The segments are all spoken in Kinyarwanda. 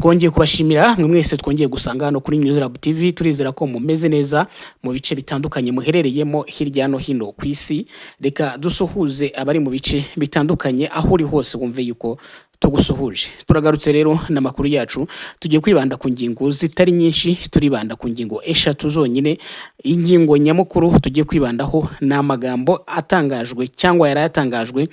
twongeye kubashimira mwe mwese twongeye gusanga hano kuri News Lab TV. Turizera ko mumeze neza mu bice bitandukanye muherereyemo hirya no hino ku isi. Reka dusuhuze abari mu bice bitandukanye aho uri hose wumve yuko tugusuhuje. Turagarutse rero n'amakuru yacu, tugiye kwibanda ku ngingo zitari nyinshi, turibanda ku ngingo eshatu zonyine. Ingingo nyamukuru tugiye kwibandaho n'amagambo atangajwe cyangwa yarayatangajwe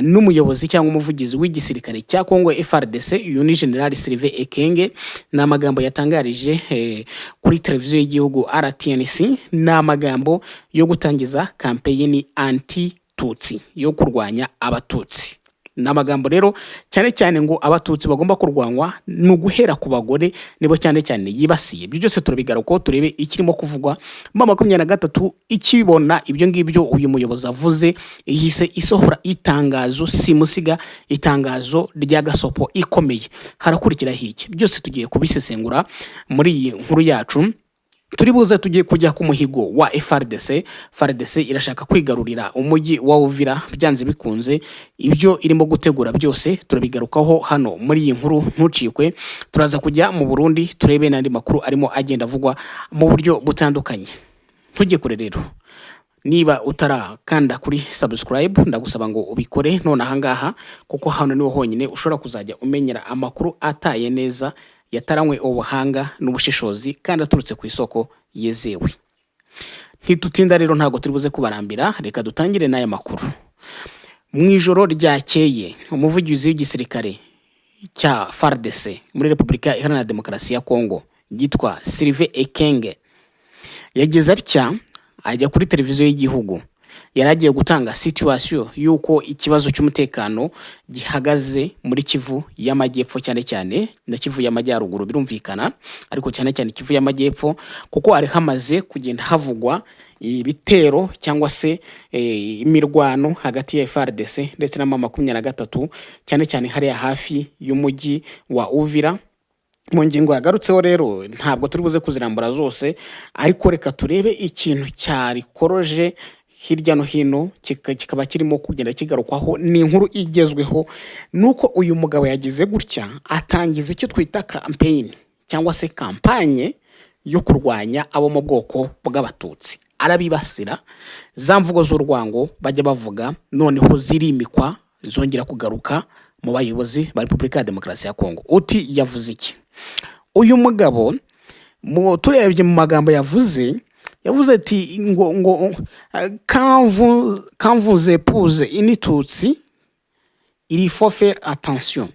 n'umuyobozi cyangwa umuvugizi w'igisirikare cya Kongo FARDC, Uni General Sylvain Ekenge. N'amagambo yatangarije kuri televiziyo y'igihugu RTNC, n'amagambo yo gutangiza campaign anti-Tutsi, yo kurwanya abatutsi. N'amagambo rero cyane cyane ngo abatutsi bagomba kurwanywa no guhera ku bagore nibo cyane cyane yibasiye. Ibyo byose turabigaruka turebe ikirimo kuvugwa mu 2023. Ikibona ibyo ngibyo uyu muyobozi avuze, ihise isohora itangazo simusiga, itangazo rya gasopo ikomeye. Harakurikira hiki byose tugiye kubisesengura muri iyi nkuru yacu. Turibuze tugiye kujya ku muhigo wa FARDC. FARDC irashaka kwigarurira umujyi wa Uvira byanze bikunze. Ibyo irimo gutegura byose turabigarukaho hano muri iyi nkuru, ntucikwe. Turaza kujya mu Burundi turebe n'andi makuru arimo agenda avugwa mu buryo butandukanye. Tujye kure rero, niba utarakanda kuri subscribe ndagusaba ngo ubikore none ahangaha, kuko hano niho honyine ushobora kuzajya umenyera amakuru ataye neza, yataranywe ubuhanga n'ubushishozi kandi aturutse ku isoko yezewe. Ntitutinda rero, ntago turibuze kubarambira, reka dutangire n'aya makuru. Mu ijoro ryakeye umuvugizi w'igisirikare cya FARDC muri Repubulika Iharanira Demokarasi ya Kongo yitwa Sylvain Ekenge yageze atya ajya kuri televiziyo y'igihugu. Yaragiye gutanga situation yuko ikibazo cy'umutekano gihagaze muri Kivu y'Amajyepfo, cyane cyane na Kivu y'Amajyaruguru birumvikana, ariko cyane cyane Kivu y'Amajyepfo, kuko ari hamaze kugenda havugwa ibitero cyangwa se imirwano hagati ya FARDC ndetse na M23, cyane cyane hariya hafi y'umujyi wa Uvira. Mu ngingo yagarutseho rero ntabwo turibuze kuzirambura zose, ariko reka turebe ikintu cyarikoroje hirya no hino kikaba kirimo kugenda kigarukwaho. Ni inkuru igezweho nuko uyu mugabo yagize gutya atangiza icyo twita campaign cyangwa se kampanye yo kurwanya abo mu bwoko bw'abatutsi. Arabibasira, za mvugo z'urwango bajya bavuga noneho zirimikwa zongera kugaruka mu bayobozi ba Repubulika ya Demokarasi ya Kongo. Uti yavuze iki uyu mugabo? Turebye mu magambo yavuze ati ngo quand vous épousez une Tutsi, il faut faire attention.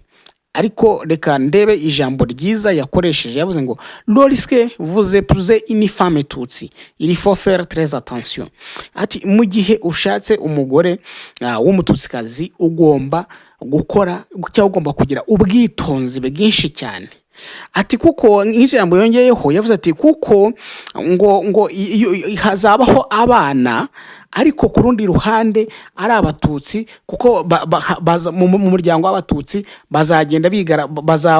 Ariko reka ndebe ijambo ryiza yakoresheje, yavuze ngo lorsque vous épousez une femme Tutsi, il faut faire très attention. Ati mu gihe ushatse umugore w'umututsikazi ugomba gukora cyangwa ugomba kugira ubwitonzi bwinshi cyane. Ati kuko nk'ijambo yongeyeho yavuze ati kuko ngo hazabaho abana ariko ku rundi ruhande ari abatutsi, kuko mu muryango w'abatutsi bazagenda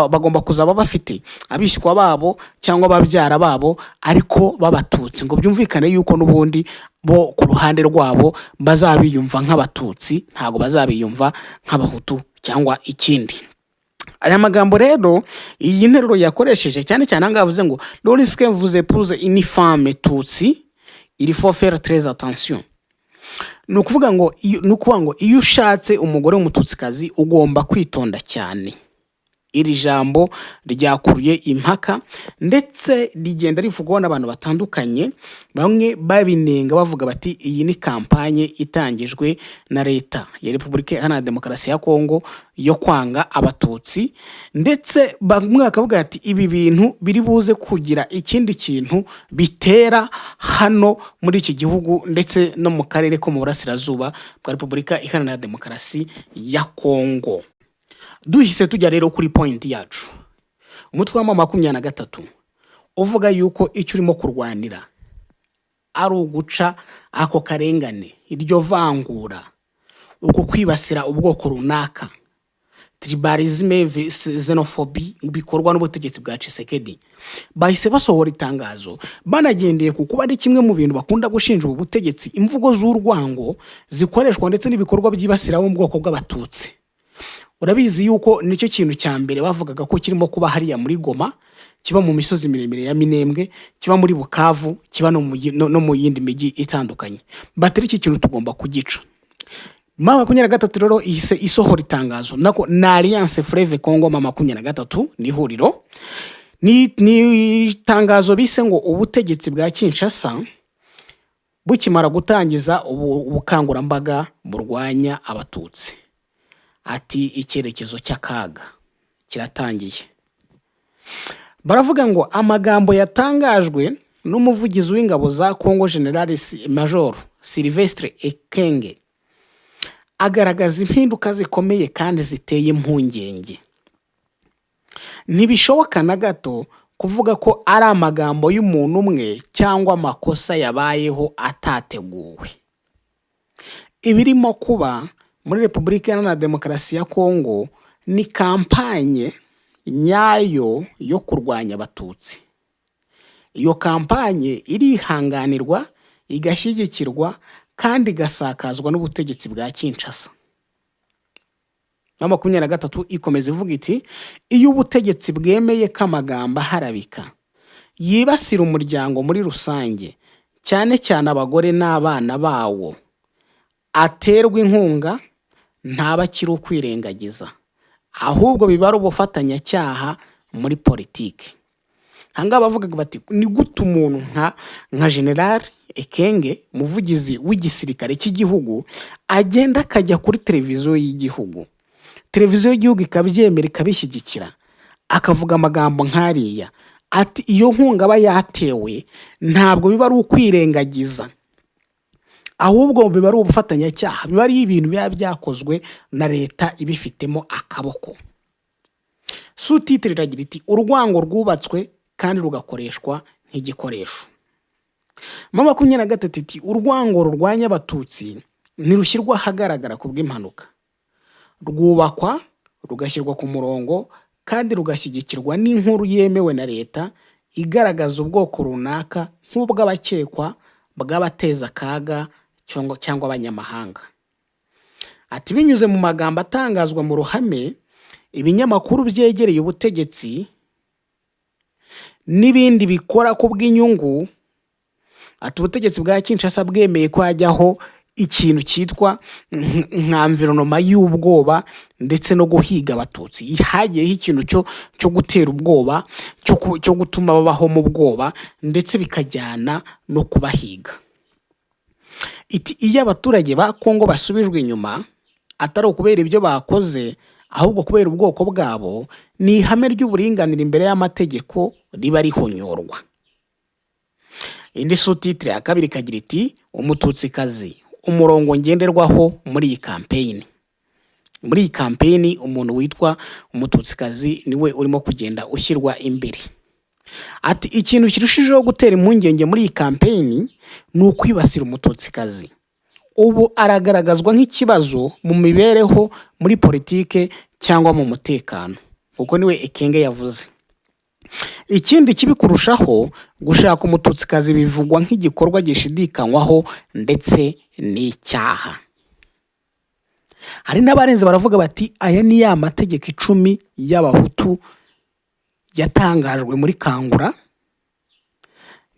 bagomba kuzaba bafite abishywa babo cyangwa babyara babo ariko b'abatutsi, ngo byumvikane yuko n'ubundi bo ku ruhande rwabo bazabiyumva nk'abatutsi, ntago bazabiyumva nk'abahutu cyangwa ikindi. Aya magambo rero iyi nteruro yakoresheje cyane cyane angavuze ngo lorsque vous épousez une femme Tutsi, il faut faire très attention. Nukuvuga ngo iyo ushatse umugore w'umututsikazi ugomba kwitonda cyane. Iri jambo ryakuruye impaka ndetse rigenda rivugwa n'abantu batandukanye, bamwe babinenga bavuga bati iyi ni kampanye itangijwe na leta ya Repubulika Iharanira Demokarasi ya Kongo yo kwanga abatutsi, ndetse bamwe bakavuga ati ibi bintu biri buze kugira ikindi kintu bitera hano muri iki gihugu ndetse no mu karere ko mu burasirazuba bwa Repubulika Iharanira Demokarasi ya Kongo. Duhise tujya rero kuri point yacu. Umutwe wa 23 uvuga yuko icyo urimo kurwanira ari uguca ako karengane, iryo vangura, uko kwibasira ubwoko runaka, tribalisme, xenophobie bikorwa n'ubutegetsi bwa Tshisekedi. Bahise basohora itangazo banagendeye kuko ari kimwe mu bintu bakunda gushinja ubutegetsi, imvugo z'urwango zikoreshwa ndetse n'ibikorwa byibasira mu bwoko bw'abatutsi. urabizi yuko nicyo kintu cya mbere bavugaga ko kirimo kuba hariya muri Goma, kiba mu misozi miremire ya Minembwe, kiba muri Bukavu, kiba no mu yindi mijyi itandukanye. Batari iki kintu tugomba kugica. M23 rero ihise isohora itangazo nako na Alliance Fleuve Congo M23 ni huriro ni itangazo bise ngo ubutegetsi bwa Kinshasa bukimara gutangiza ubukangurambaga burwanya abatutsi. Ati icyerekezo cy'akaga kiratangiye. Baravuga ngo amagambo yatangajwe n'umuvugizi w'ingabo za Congo General Major Sylvestre Ekenge agaragaza impinduka zikomeye kandi ziteye impungenge. Ntibishoboka na gato kuvuga ko ari amagambo y'umuntu umwe cyangwa amakosa yabayeho atateguwe. Ibirimo kuba muri Repubulika Iharanira Demokarasi ya Kongo ni kampanye nyayo yo kurwanya abatutsi. Iyo kampanye irihanganirwa, igashyigikirwa kandi gasakazwa n'ubutegetsi bwa Kinshasa. M23 ikomeza ivuga iti iyo ubutegetsi bwemeye k'amagambo harabika yibasira umuryango muri rusange, cyane cyane abagore n'abana bawo, aterwa inkunga, ntabakiri ukwirengagiza, ahubwo bibara ubufatanyacyaha muri politiki. Hanga bavugaga bati ni gute umuntu nka General Ekenge, muvugizi w'igisirikare cy'igihugu, agenda akajya kuri televiziyo y'igihugu, televiziyo y'igihugu ikabyemera ikabishyigikira, akavuga amagambo nk'ariya. Ati iyo nkunga aba yatewe ntabwo biba ari ukwirengagiza, ahubwo biba ari ubufatanyacyaha, biba ari ibintu biba byakozwe na leta ibifitemo akaboko. Sous-titre iragira iti urwango rwubatswe kandi rugakoreshwa nk'igikoresho. M23 iti urwango rurwanya abatutsi ntirushyirwa ahagaragara ku bw'impanuka, rwubakwa rugashyirwa ku murongo kandi rugashyigikirwa n'inkuru yemewe na leta igaragaza ubwoko runaka nk'ubw'abakekwa, bw'abateza akaga cyangwa abanyamahanga. Ati binyuze mu magambo atangazwa mu ruhame, ibinyamakuru byegereye ubutegetsi n'ibindi bikora ku bw'inyungu. Ati ubutegetsi bwa Kinshasa bwemeye ko hajyaho ikintu cyitwa environnement y'ubwoba ndetse no guhiga abatutsi. Hagiyeho ikintu cyo gutera ubwoba, cyo gutuma babaho mu bwoba ndetse bikajyana no kubahiga. Iti iyo abaturage ba Kongo basubijwe inyuma, atari ukubera ibyo bakoze, ahubwo kubera ubwoko bwabo, ni ihame ry'uburinganire imbere y'amategeko riba rihonyorwa. Indi sous-titre ya kabiri kagira iti umututsikazi, umurongo ngenderwaho muri iyi campaign. Muri iyi campaign umuntu witwa umututsikazi niwe urimo kugenda ushyirwa imbere. Ati ikintu kirushijeho gutera impungenge muri iyi campaign ni ukwibasira umututsikazi. Ubu aragaragazwa nk'ikibazo mu mibereho, muri politike cyangwa mu mutekano, kuko niwe Ekenge yavuze. Ikindi kibikurushaho, gushaka umututsikazi bivugwa nk'igikorwa gishidikanywaho ndetse n'icyaha. Hari n'abarenze baravuga bati aya ni ya mategeko 10 y'abahutu yatangajwe muri Kangura,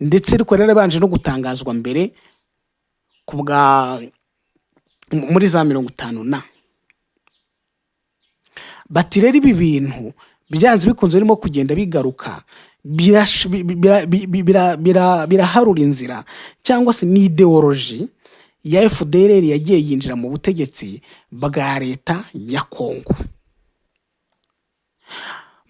ndetse ariko rero banje no gutangazwa mbere muri za 50 na. Bati rero ibi bintu byanze bikunze birimo kugenda bigaruka, biraharura inzira, cyangwa se ni ideology ya FDLR yagiye yinjira mu butegetsi bwa leta ya Kongo.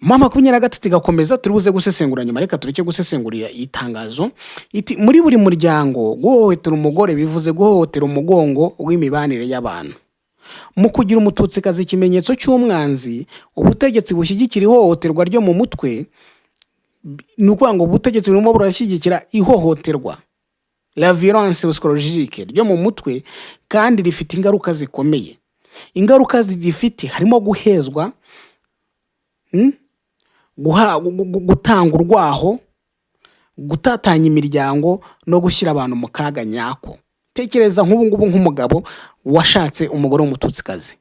M23 igakomeza, turibuze gusesengura nyuma, reka tureke gusesengurira itangazo. Iti muri buri muryango guhohotera umugore bivuze guhohotera umugongo w'imibanire y'abantu. Mu kugira umututsikazi ikimenyetso cy'umwanzi, ubutegetsi bushyigikira ihohoterwa ryo mu mutwe, nuko ngo ubutegetsi burimo burashyigikira ihohoterwa, la violence psychologique ryo mu mutwe, kandi rifite ingaruka zikomeye. Ingaruka zigifite harimo guhezwa, gutanga urwaho, gutatanya imiryango no gushyira abantu mu kaga nyako. Tekereza nk'ubu ngubu nk'umugabo washatse umugore w'umututsikazi,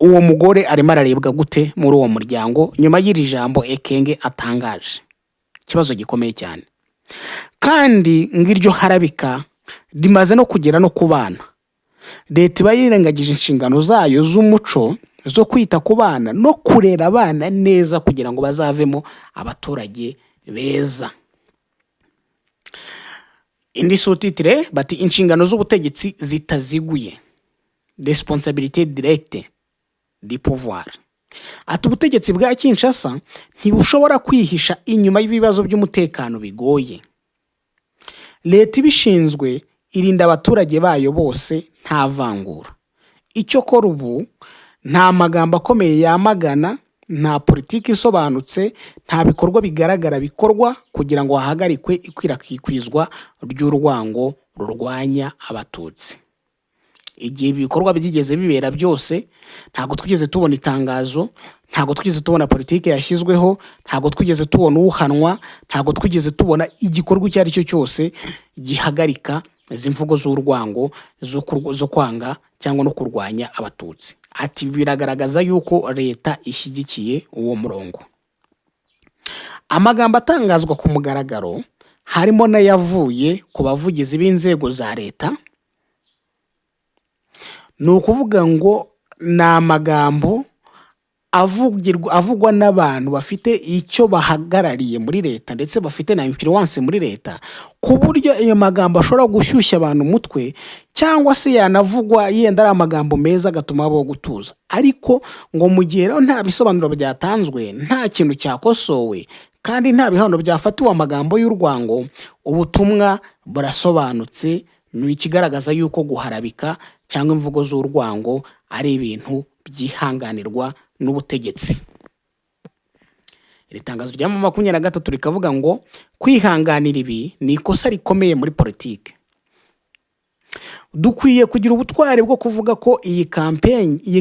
uwo mugore arimo ararebwa gute muri uwo muryango nyuma y'iri jambo Ekenge atangaje? Ikibazo gikomeye cyane. Kandi ngiryo harabika rimaze no kugera no ku bana. Leta iba yirengagije inshingano zayo z'umuco zo kwita ku bana no kurera abana neza kugira ngo bazavemo abaturage beza. Indi sous-titre bati inshingano z'ubutegetsi zitaziguye, responsabilité directe du pouvoir. Ati ubutegetsi bwa Kinshasa ntibushobora kwihisha inyuma y'ibibazo by'umutekano bigoye. Leta ibishinzwe irinda abaturage bayo bose nta vangura. Icyo kora ubu nta magambo akomeye yamagana, nta politiki isobanutse, nta bikorwa bigaragara bikorwa kugira ngo hahagarikwe ikwirakwizwa ry'urwango rurwanya abatutsi. Igihe ibikorwa byigeze bibera byose ntago twigeze tubona itangazo, ntago twigeze tubona politiki yashyizweho, ntago twigeze tubona uhanwa, ntago twigeze tubona igikorwa icyo ari cyo cyose gihagarika izi mvugo z'urwango zo kwanga cyangwa no kurwanya abatutsi. Ati biragaragaza yuko leta ishyigikiye uwo murongo. Amagambo atangazwa ku mugaragaro harimo n'ayavuye ku bavugizi b'inzego za leta. Ni ukuvuga ngo ni amagambo avugwa n'abantu bafite icyo bahagarariye muri leta ndetse bafite na influence muri leta, ku buryo iyo magambo ashobora gushyushya abantu umutwe cyangwa se yanavugwa yenda ari amagambo meza agatuma bo gutuza. Ariko ngo mu gihe rero nta bisobanuro byatanzwe, nta kintu cyakosowe kandi nta bihano byafatiwe amagambo y'urwango, ubutumwa burasobanutse. Ni ikigaragaza yuko guharabika cyangwa imvugo z'urwango ari ibintu byihanganirwa n'ubutegetsi. Iri tangazo rya 23 rikavuga ngo kwihanganira ibi ni ikosa rikomeye muri politike. Dukwiye kugira ubutware bwo kuvuga ko iyi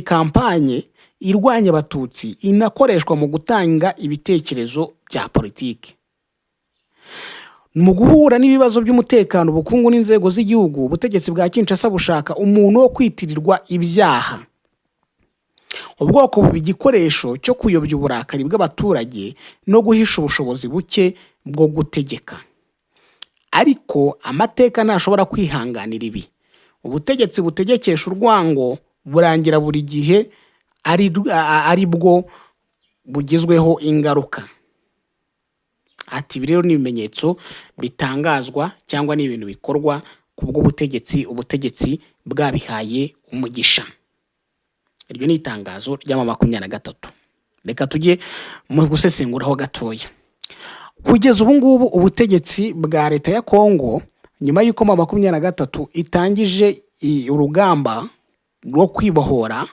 kampanye irwanya abatutsi inakoreshwa mu gutanga ibitekerezo bya politike. Mu guhura n'ibibazo by'umutekano, ubukungu n'inzego z'igihugu, ubutegetsi bwa Kinshasa bushaka umuntu wo kwitirirwa ibyaha. Ubwoko bubi igikoresho cyo kuyobya uburakari bw'abaturage no guhisha ubushobozi buke bwo gutegeka. Ariko amateka ntashobora kwihanganira ibi. Ubutegetsi butegekesha urwango burangira buri gihe ari bwo bugizweho ingaruka. Ati rero ni ibimenyetso bitangazwa cyangwa ni ibintu bikorwa kubwo ubutegetsi bwabihaye umugisha. Iryo ni itangazo rya 23. Reka tujye mu gusesenguraho gatoya. Kugeza ubu ngubu ubutegetsi bwa leta ya Kongo nyuma y'uko 23 itangije urugamba rwo kwibohora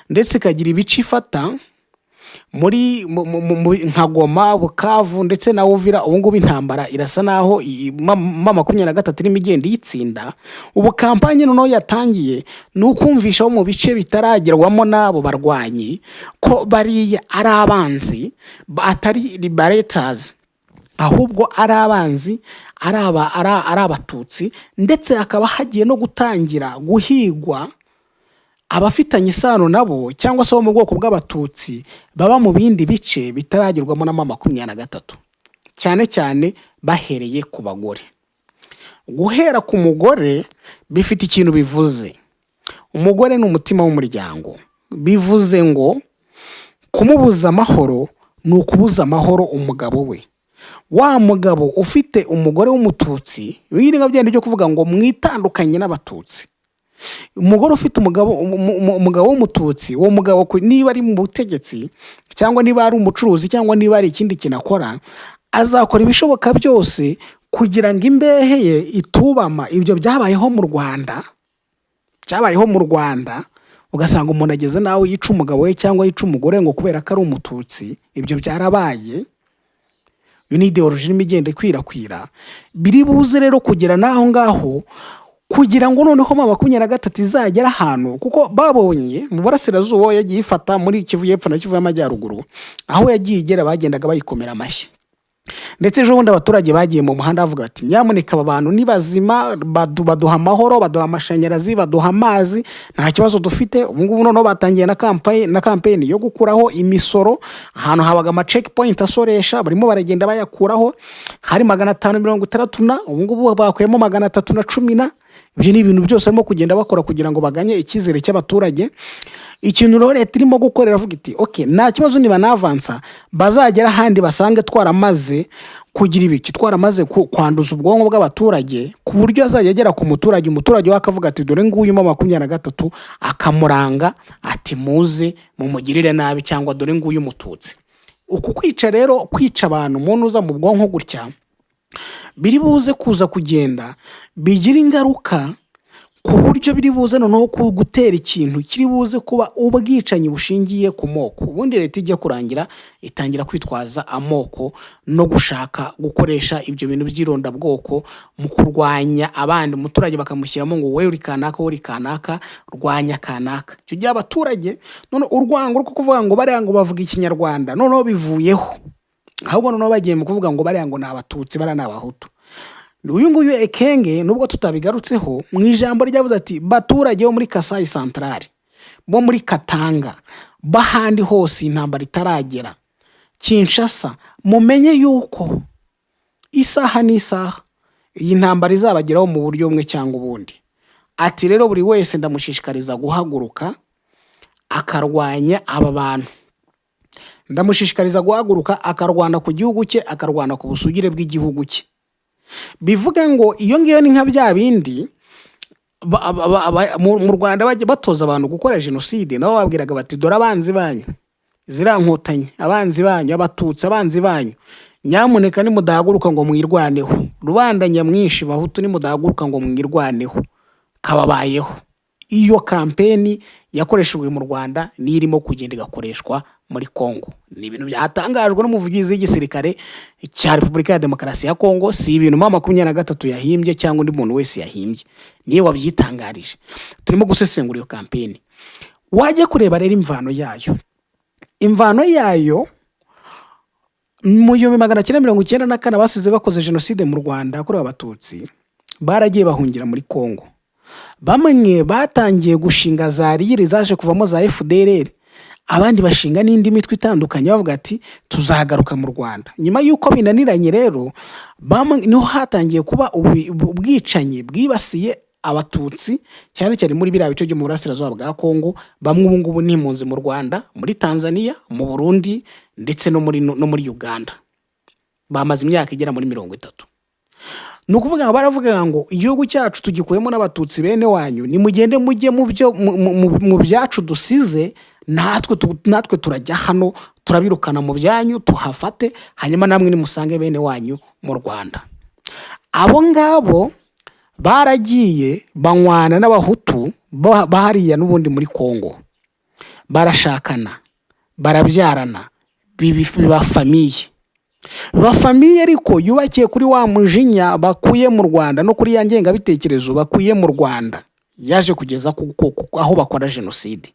ndetse ikagira ibice ifata muri nka Goma, Bukavu ndetse na Uvira, ubu ngubu intambara irasa naho 23 irimo igenda yitsinda. Ubu kampanye noneho yatangiye ni ukumvisha mu bice bitaragerwamo n'abo barwanyi ko bari ari abanzi, atari liberators, ahubwo ari abanzi, ari abatutsi, ndetse akaba hagiye no gutangira guhigwa abafitanye isano nabo cyangwa se bo mu bwoko bw'abatutsi baba mu bindi bice bitaragerwamo na 23, cyane cyane bahereye ku bagore. Guhera ku mugore bifite ikintu bivuze. Umugore ni umutima w'umuryango. Bivuze ngo kumubuza amahoro ni ukubuza amahoro umugabo we. Wa mugabo ufite umugore w'umututsi, biringa byende byo kuvuga ngo mwitandukanye n'abatutsi. Umugore ufite umugabo w'umututsi, uwo mugabo niba ari mu butegetsi cyangwa niba ari umucuruzi cyangwa niba ari ikindi kinakora, azakora ibishoboka byose kugira ngo imbehe ye itubama. Ibyo byabayeho mu Rwanda, ugasanga umuntu ageze nawe yica umugabo we cyangwa yica umugore ngo kubera ko ari umututsi. Ibyo byarabaye. Iyo ni ideology n'imigende kwirakwira. Biri buze rero kugera naho ngaho kugira ngo noneho 23 izagera ahantu, kuko babonye mu Burasirazuba yagiye ifata muri Kivu y'Epfo na Kivu y'Amajyaruguru, aho yagiye igera bagendaga bayikomera amashyi. ndetse ejo bundi abaturage bagiye mu muhanda bavuga ati nyamuneka aba bantu ni bazima, baduha amahoro, baduha amashanyarazi, baduha amazi, nta kibazo dufite. Ubu ngubu noneho batangiye na kampeni yo gukuraho imisoro. Ahantu habaga ama checkpoint asoresha barimo baragenda bayakuraho, hari 560 ubu ngubu bakuyemo 310. Ibyo ni ibintu byose barimo kugenda bakora kugira ngo baganye icyizere cy'abaturage. Ikintu rero leta irimo gukorera avuga iti okay, nta kibazo niba navansa bazagera ahandi basange twaramaze kugira ibiki, twaramaze kwanduza ubwonko bw'abaturage ku buryo azajya agera ku muturage we akavuga ati dore nguyu mu 23 akamuranga ati muze mumugirire nabi, cyangwa dore nguyu mututsi. Uku kwica rero, kwica abantu umuntu uza mu bwonko gutya, biri buze kuza kugenda bigira ingaruka ku buryo biri buze noneho gutera ikintu kiri buze kuba ubwicanyi bushingiye ku moko. Ubundi leta ijya kurangira itangira kwitwaza amoko no gushaka gukoresha ibyo bintu by'irondabwoko mu kurwanya abandi. Umuturage bakamushyiramo ngo wewe uri kanaka, uri kanaka, rwanya kanaka. Icyo gihe abaturage none urwango rwo kuvuga ngo bariya ngo bavuga ikinyarwanda noneho bivuyeho, ahubwo noneho bagiye mu kuvuga ngo bariya ngo ni abatutsi, bariya ni abahutu. Uyu nguyu Ekenge nubwo tutabigarutseho mu ijambo ryavuze ati baturage bo muri Kasai Centrale, bo muri Katanga, bahandi hose intambara itaragera, Kinshasa, mumenye yuko isaha n'isaha iyi ntambara izabageraho mu buryo bumwe cyangwa ubundi. Ati rero buri wese ndamushishikariza guhaguruka akarwanya aba bantu, ndamushishikariza guhaguruka akarwana ku gihugu cye, akarwana ku busugire bw'igihugu cye. Bivuga ngo iyo ngiyo ni nka bya bindi mu Rwanda bajya batoza abantu gukora jenoside, nabo babwiraga bati dore abanzi banyu, zirankotanyi, abanzi banyu, abatutsi, abanzi banyu, nyamuneka nimudahaguruka ngo mwirwaneho, rubanda nyamwinshi bahutu nimudahaguruka ngo mwirwaneho kababayeho. Iyo kampeni yakoreshejwe mu Rwanda ni irimo kugenda igakoreshwa muri Kongo. Ni ibintu byatangajwe n'umuvugizi w'igisirikare cya Repubulika ya Demokarasi ya Kongo, si ibintu 23 yahimbye cyangwa undi muntu wese yahimbye, niyo wabyitangarije. Turimo gusesengura iyo kampeni. Wajye kureba rero imvano yayo mu 1994 basize bakoze jenoside mu Rwanda yakorewe abatutsi, baragiye bahungira muri Kongo. Bamwe batangiye gushinga za riri zaje kuvamo za FDLR, abandi bashinga n'indi mitwe itandukanye bavuga ati tuzagaruka mu Rwanda. Nyuma yuko binaniranye rero, niho hatangiye kuba ubwicanyi bwibasiye abatutsi cyane cyane muri biriya bice byo mu burasirazuba bwa Kongo. Bamwe ubu ngubu ni impunzi mu Rwanda, muri Tanzania, mu Burundi ndetse no muri Uganda, bamaze imyaka igera muri 30. Nukuvuga ngo baravuga ngo igihugu cyacu tugikuyemo n'abatutsi bene wanyu, ni mugende mujye mu byacu dusize, natwe turajya hano turabirukana mu byanyu tuhafate, hanyuma namwe nimusange bene wanyu mu Rwanda. Abo ngabo baragiye banywana n'abahutu bahariya n'ubundi muri Kongo, barashakana, barabyarana, biba famiye ariko yubakiye kuri wa mujinya bakuye mu Rwanda no kuri ya ngengabitekerezo bakuye mu Rwanda yaje kugeza aho bakora jenoside.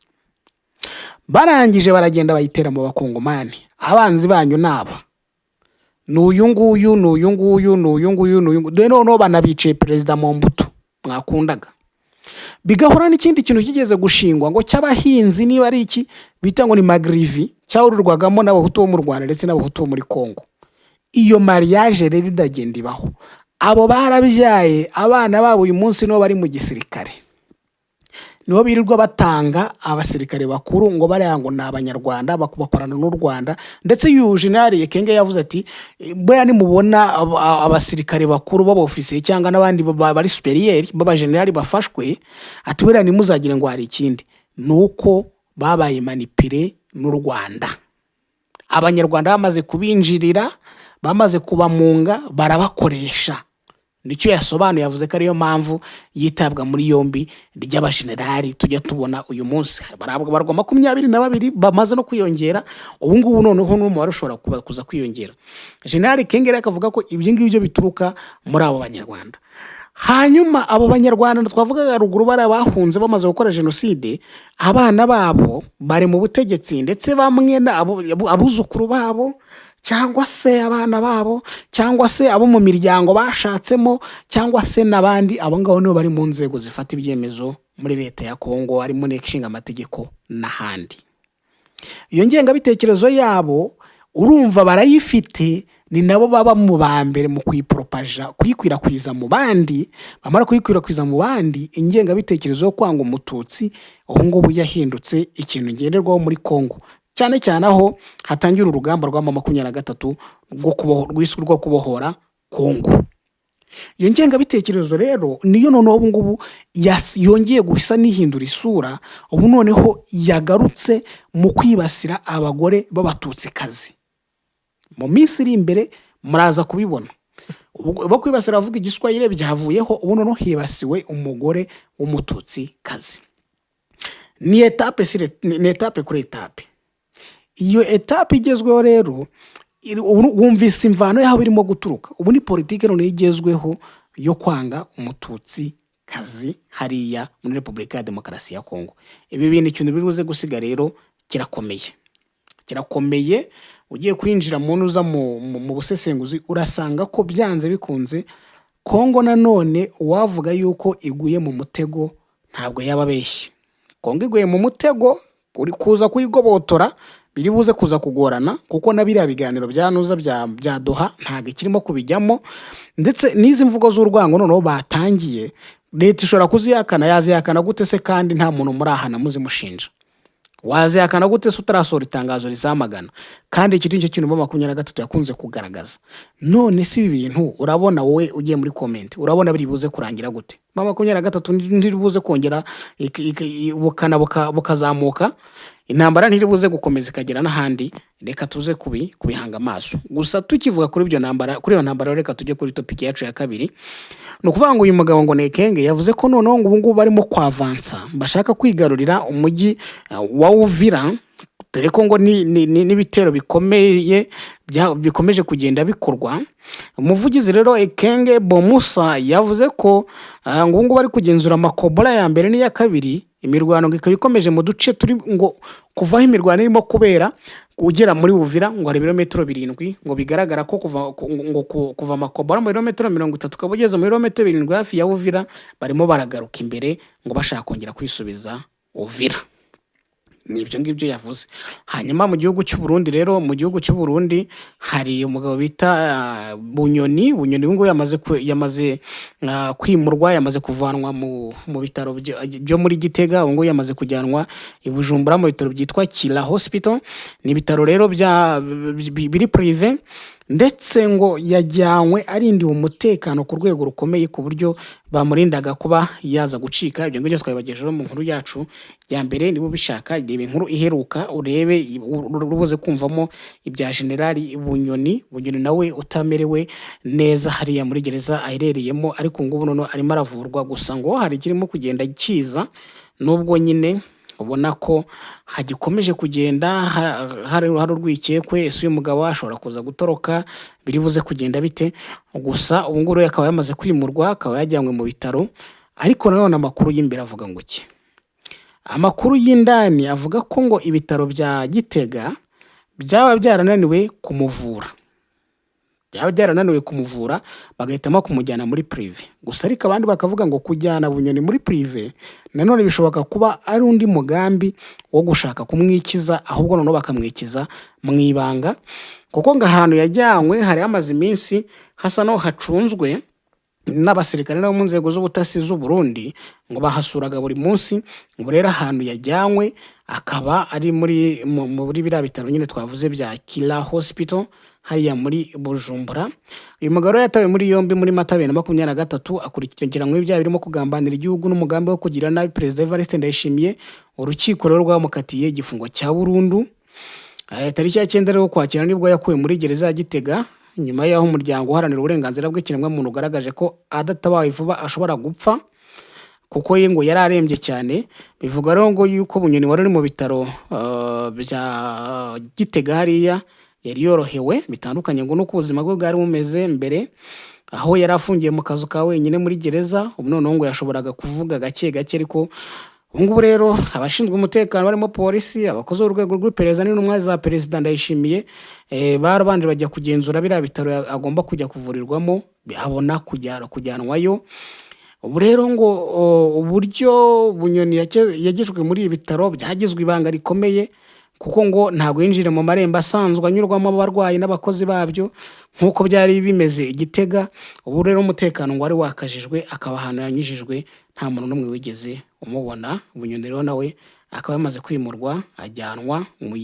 Barangije baragenda bayitera mu bakongomani, abanzi banyu naba n'uyu nguyu dore noneho banabicaye Perezida Mobutu mwakundaga. Bigahura n'ikindi kintu kigeze gushingwa ngo cy'abahinzi, niba ari iki bita ngo ni Magrivi, cyawurirwagamo n'abahutu bo mu Rwanda ndetse n'abahutu bo muri Kongo. Iyo mariage rero idagenda ibaho. Abo barabyaye abana babo uyu munsi no bari mu gisirikare, niho birirwa batanga abasirikare bakuru ngo bariyango ni Abanyarwanda bakorana n'u Rwanda. Ndetse uyu General Ekenge yavuze ati buriya nimubona abasirikare bakuru b'abofisiye cyangwa n'abandi bari superieur baba general bafashwe, ati buriya nimuzagire ngo hari ikindi, nuko babaye manipire n'u Rwanda. Abanyarwanda bamaze kubinjirira, bamaze kubamunga, barabakoresha. Nicyo yasobanuye, yavuze ko ariyo mpamvu yitabwa muri yombi ry'abajenerali tujya tubona uyu munsi. Barabwa 22 bamaze no kwiyongera, ubu ngubu noneho n'umubare ushobora kuza kwiyongera. General Kengere akavuga ko ibyo ngibyo bituruka muri abo Banyarwanda. Hanyuma abo Banyarwanda twavugaga ruguru barabahunze bamaze gukora jenoside, abana babo bari mu butegetsi ndetse bamwe abuzukuru babo cyangwa se abana babo cyangwa se abo mu miryango bashatsemo cyangwa se n'abandi, abo ngabo nibo bari mu nzego zifata ibyemezo muri leta ya Kongo, harimo nteko ishinga amategeko n'ahandi. Iyo ngengabitekerezo yabo urumva barayifite, ni nabo baba mu ba mbere mu kuyikwirakwiza mu bandi. Bamara kuyikwirakwiza mu bandi, ingengabitekerezo yo kwanga umututsi ubu ngubu yahindutse ikintu ngenderwaho muri Kongo, cyane cyane aho hatangira urugamba rwa 23 rwo kubohora Kongo. Iyo ngengabitekerezo rero niyo noneho ubu ngubu yongeye guhisa n'ihindura isura, ubu noneho yagarutse mu kwibasira abagore b'abatutsikazi. Mu minsi iri imbere muraza kubibona, bo kwibasira avuga igiswahili byavuyeho, ubu noneho hibasiwe umugore w'umututsikazi. Ni etape kuri etape. Iyo etape igezweho rero wumvise imvano yaho birimo guturuka. Ubu ni politike none igezweho yo kwanga umututsi kazi hariya muri Repubulika ya Demokarasi ya Kongo. Ibi bintu ikintu biruze gusiga rero kirakomeye. Ugiye kwinjira mu ntuza mu busesenguzi urasanga ko byanze bikunze Kongo nanone wavuga yuko iguye mu mutego ntabwo yababeshye. Kongo iguye mu mutego uri kuza kuyigobotora, biri buze kuza kugorana kuko nabiriya biganiro byanuza bya Doha ntago kirimo kubijyamo, ndetse n'izi mvugo z'urwango noneho batangiye. Leta ishobora kuziyakana, yaziyakana gute se kandi nta muntu muri ahana muzimushinja? Waziyakana gute se utarasohora itangazo rizamagana? Kandi iki nicyo kintu 23 yakunze kugaragaza. None si ibi bintu urabona wowe ugiye muri comment urabona biri buze kurangira gute? 23 ndiri buze kongera ubukana bukazamuka, intambara ntiri buze gukomeza ikagera n'ahandi. Reka tuze kubihanga amaso. Gusa tukivuga kuri iyo ntambara, reka tujye kuri topic yacu ya kabiri. No kuvuga ngo uyu mugabo ngo Nekenge yavuze ko noneho ngo ubu ngubu barimo kwavansa, bashaka kwigarurira umujyi wa Uvira, dore ko ngo n'ibitero bikomeye bikomeje kugenda bikorwa. Umuvugizi rero Ekenge Bomusa yavuze ko ngo ubu bari kugenzura amakobora ya mbere n'iya kabiri. Imirwano ikaba ikomeje mu duce turi ngo kuvaho imirwano irimo kubera ugera muri Uvira ngo ari ibirometero 7, ngo bigaragara ko kuva amakobora mu birometero 30 ukabugeza mu birometero 7 hafi ya Uvira, barimo baragaruka imbere ngo bashaka kongera kwisubiza Uvira. Nibyo ngibyo yavuze. Hanyuma mu gihugu cy'u Burundi rero, mu gihugu cy'u Burundi hari umugabo bita Bunyoni ngo yamaze kwimurwa, yamaze kuvanwa mu bitaro byo muri Gitega, ngo yamaze kujyanwa i Bujumbura mu bitaro byitwa Kira Hospital. Ni bitaro rero biri privé, ndetse ngo yajyanywe arindiwe umutekano ku rwego rukomeye ku buryo bamurindaga kuba yaza gucika. Ibyo ngibyo twabibagejejeho mu nkuru yacu ya mbere. Nibo bishaka reba inkuru iheruka urebe urubuze kumvamo ibya Generali Bunyoni nawe utamerewe neza hariya muri gereza aherereyemo, ariko ngubu none arimo aravurwa. Gusa ngo hari kirimo kugenda kiza, nubwo nyine ubona ko hagikomeje kugenda hari urwikekwe ese uyu mugabo ashobora kuza gutoroka, biri buze kugenda bite. Gusa ubu nguru yakaba yamaze kwimurwa, akaba yajyanywe mu bitaro. Ariko nanone amakuru y'imbere avuga ngo iki? Amakuru y'indani avuga ko ngo ibitaro bya Gitega byaba byarananiwe kumuvura, bagahitamo kumujyana muri privé. Gusa ariko abandi bakavuga ngo kujyana Bunyoni muri privé nanone bishoboka kuba ari undi mugambi wo gushaka kumwikiza, ahubwo noneho bakamwikiza mu ibanga, kuko ngo ahantu yajyanywe hari amaze iminsi hasa no hacunzwe n'abasirikare no mu nzego z'ubutasi z'u Burundi, ngo bahasuraga buri munsi. Ngo rero ahantu yajyanywe akaba ari muri biriya bitaro nyine twavuze bya Kira Hospital hariya muri Bujumbura. Uyu mugabo yatawe muri yombi muri Mata 2023 akurikiranyweho ibyaha birimo kugambanira igihugu n'umugambi wo kugira nabi Perezida Evariste Ndayishimiye. Urukiko rero rwamukatiye igifungo cya burundu. Tariki ya 9 rero kwakira nibwo yakuwe muri gereza ya Gitega, nyuma y'aho umuryango uharanira uburenganzira bw'ikiremwamuntu ugaragaje ko adatabaye vuba ashobora gupfa, kuko ye ngo yari arembye cyane. Bivuga rero ngo yuko Bunyoni wari mu bitaro bya Gitega hariya yari yorohewe bitandukanye ngo nuko ubuzima bwe bwari bumeze mbere, aho yari afungiye mu kazu ka wenyine muri gereza. Ubu noneho ngo yashoboraga kuvuga gake gake, ariko Ubu ngubu rero abashinzwe umutekano barimo polisi, abakozi b'urwego rw'iperereza n'intumwa za perezida Ndayishimiye barabanje bajya kugenzura biriya bitaro agomba kujya kuvurirwamo, abona kujyanwayo. Ubu rero ngo uburyo Bunyoni yagejejwe muri ibi bitaro byagizwe ibanga rikomeye, kuko ngo ntabwo yinjira mu marembo asanzwe anyurwamo abarwayi n'abakozi babyo nk'uko byari bimeze i Gitega. Ubu rero umutekano ngo wari wakajijwe, akaba ahantu yanyujijwe nta muntu n'umwe wigeze umubona. Bunyoni rero nawe akaba yamaze kwimurwa ajyanwa mu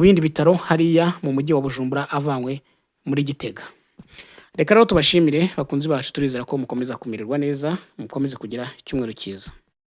bindi bitaro hariya mu mujyi wa Bujumbura avanywe muri Gitega. Reka rero tubashimire bakunzi bacu, turizera ko mukomeza kumererwa neza, mukomeze kugira icyumweru cyiza.